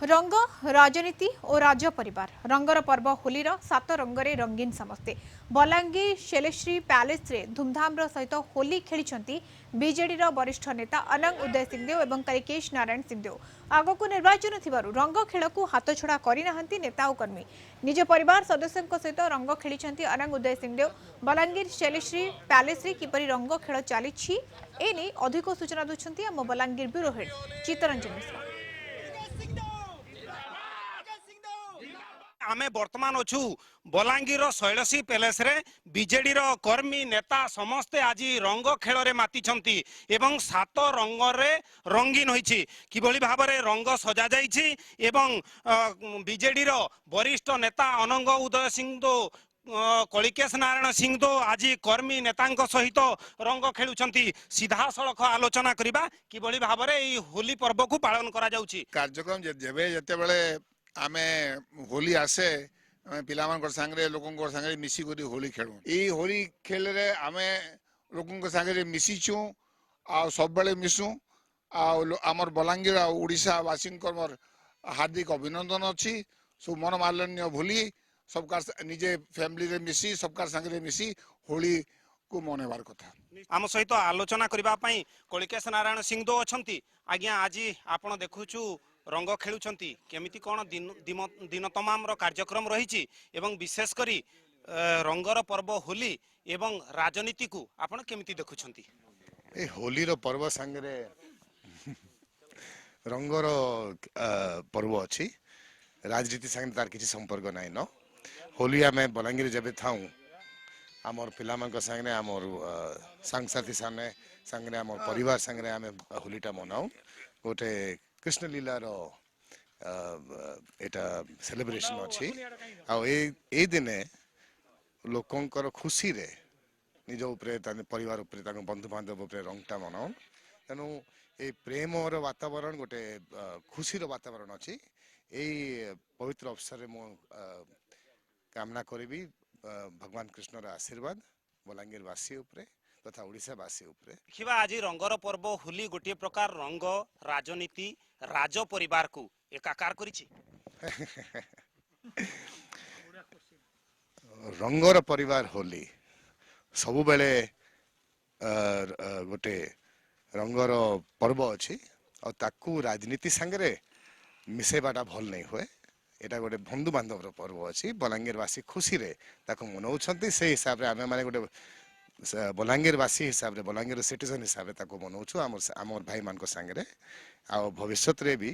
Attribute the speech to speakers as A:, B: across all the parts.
A: रंग राजनीति और राज परिवार रंगर पर्व होलीर सात रंगरे रंगीन समस्ते बलांगीर शैलेश्री पैलेस रे धूमधाम सहित होली खेली बीजेडी वरिष्ठ नेता अनंग उदय सिंहदेव और कलिकेश नारायण सिंहदेव आगक निर्वाचन थिबारु रंग खेल को हाथछड़ा करना नेता और कर्मी निज परिवार सदस्यों सहित रंग खेली अनंग उदय सिंहदेव बलांगीर शैलेश्री पैलेस रे किपरि रंग खेल चली एने अधिक सूचना दूसरी आम बलांगीर ब्यूरो हेड चित्तरंजन मिश्र।
B: आमे वर्तमान अच्छु बलांगीर शैलसी पैलेस रे बीजेडी कर्मी नेता समस्ते आज रंग खेल रे मातिछंती एवं सात रंग रे रंगीन होईछि किभली भाबरे रंग सजा जाईछि एवं बीजेडी वरिष्ठ नेता अनंग उदय सिंह दो कलिकेश नारायण सिंह दो आज कर्मी नेता सहित रंग खेलुछंती सीधा सड़क आलोचना करिबा किभली भाबरे ई होली पर्व को पालन करा जाउछि
C: कार्यक्रम जेबे जते बेले आमे होली आसे पिलामान सांगे लोक सांगे मिसी होली खेलु ई होली खेल रे आमे लोक सांगे मिसीचु आ सब बेले मिसु आमर बलांगीर आ ओडिशा वासी मोर हार्दिक अभिनंदन अच्छी सब मन मालिन्य भूली सबका निजे फैमिली रे मिसी सबका संगे मिसी होली को मनेबार कथा
B: आम सहित आलोचना करने कलिकेश नारायण सिंह दो अच्छा आज्ञा आज आपण देखुचु रंग खेलुंट केमिति कौन दिन तमाम कार्यक्रम रही विशेष करी रंगर पर्व होली एवं राजनीति को आपण केमिति देखुंट
D: होली रो पर्व संगे रंगर पर्व अच्छी राजनीति संगे तार किसी संपर्क नाई न होली आम बलांगीर जब था आमर पिला संगे आमर सांगसाथी संगे आम परिवार संगे आम होलीटा मनाऊ गोटे कृष्ण लीला रो एटा सेलिब्रेशन अच्छी आ दिने लोकंकर खुशी रे निज उपरे परिवार उपरे बंधु बांधव उपरे रंगटा मनाऊ तेणु ये प्रेम वातावरण गोटे खुशी रो वातावरण अच्छी यही पवित्र अवसर मु कामना करी भगवान कृष्णर आशीर्वाद बलांगीर वासी उपरे तथा ओडिशा वासी उपरे
B: देखिबा आज रंगर पर्व होली गोटे प्रकार रंग राजनीति राज परिवार को एकाकार करिछि
D: रंगर परिवार होली सबु बेले गोटे रंगर पर्व अच्छी और ताकू राजनीति संगे मिसेबाटा भल नहीं हुए एटा गोटे बंधु बांधव पर्व अच्छी बलांगीर वासी खुशी रे ताको मनाउछंती से हिसाब रे आमे माने गोटे बलांगीर वासी हिसाब रे बलांगीर सिटीजन हिसाब रे ताको मनाउछु आमर भाई मान को संगे आ भविष्य रे भी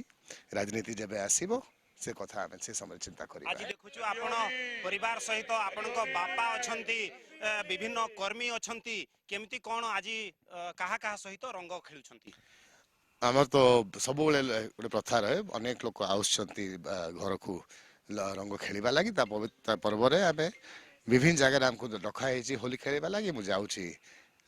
D: राजनीति जबे आसीबो से कथा आमे से समय चिंता करी
B: आज देखुछु आपण परिवार सहित आपनक बापा अछंती विभिन्न कर्मी अछंती केमिति कोन आज काहा काहा सहित रंग खेलुछंती
D: आमर तो सब गोटे प्रथा रहे अनेक लोक आउछंती घर को रंग खेलिबा लागि ता पवित्र पर्व रे आमे विभिन्न जगह हमको डकाई होली खेलिबा लागि मु जाउछी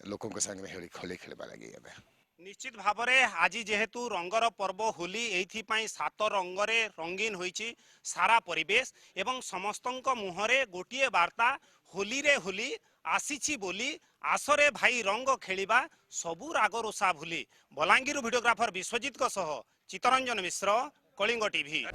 D: लोकों के संगे होली खेलिबा लागि आमे
B: निश्चित भावरे आज जेहेतु रंगर पर्व होली एथि सात रंगरे रंगीन होईची सारा परिवेश एवं समस्तंक मुहरे गोटिए वार्ता होली रे होली आसीची बोली आसरे भाई रंग खेलिबा सबु राग रोषा भूली बलांगीर वीडियोग्राफर विश्वजीत चित्तरंजन मिश्र कलिंग टीवी।